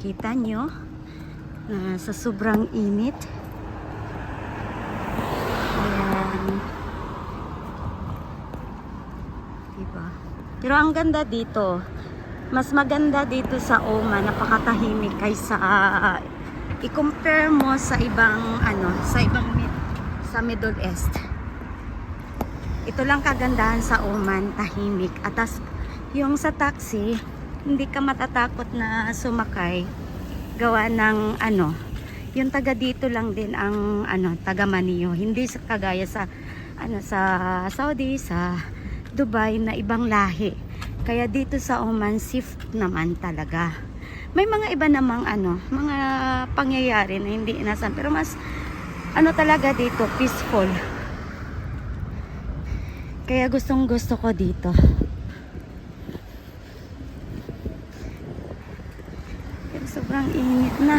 Kita nyo na sa sobrang init. Ayan. Diba? Pero ang ganda dito. Mas maganda dito sa Oman, napakatahimik kaysa i-compare mo sa ibang sa Middle East. Ito lang kagandahan sa Oman, tahimik. Atas yung sa taxi, hindi ka matatakot na sumakay. Gawa ng yung taga dito lang din ang taga Maniyo. Hindi sa kagaya sa sa Saudi, sa Dubai na ibang lahi. Kaya dito sa Oman, safe naman talaga. May mga iba namang mga pangyayari na hindi inasahan. Pero mas talaga dito, peaceful. Kaya gustong gusto ko dito. Pero sobrang init na.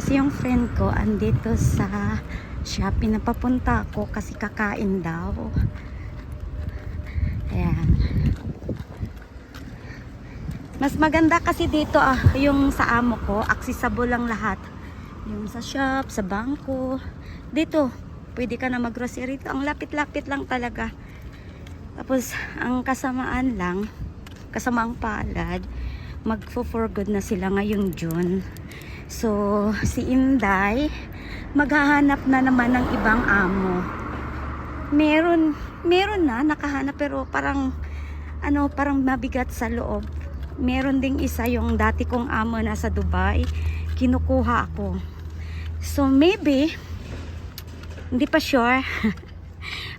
Kasi yung friend ko andito sa Shopee, na papunta ako kasi kakain daw. Ayan. Mas maganda kasi dito yung sa amo ko, accessible lang lahat. Yung sa shop, sa bangko. Dito, pwede ka na mag-grocery. Ang lapit-lapit lang talaga. Tapos, ang kasamaang palad, mag-for good na sila ngayong June. So, si Inday, maghahanap na naman ng ibang amo. Meron na, nakahanap, pero parang, parang mabigat sa loob. Meron ding isa, yung dati kong amo na sa Dubai, kinukuha ako. So, maybe, hindi pa sure,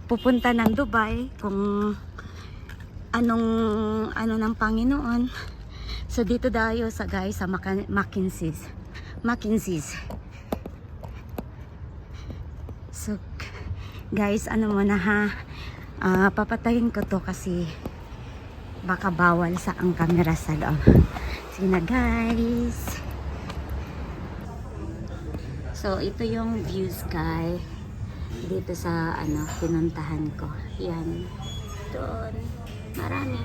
pupunta ng Dubai, kung anong ng Panginoon. So, dito tayo sa Mackenzie's. So, guys, muna ha, papatayin ko to kasi baka bawal sa ang camera sa loob. Sige na, guys. So, ito yung view sky dito sa pinuntahan ko. Yan. Doon. Marami.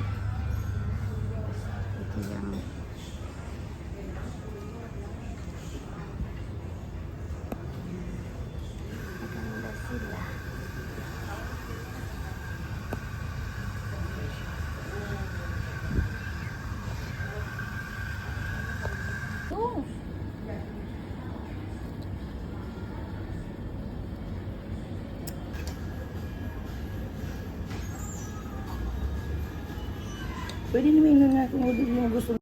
Ito yung maganda sila. Oh. Pwede naman na nga kung hindi mo gusto.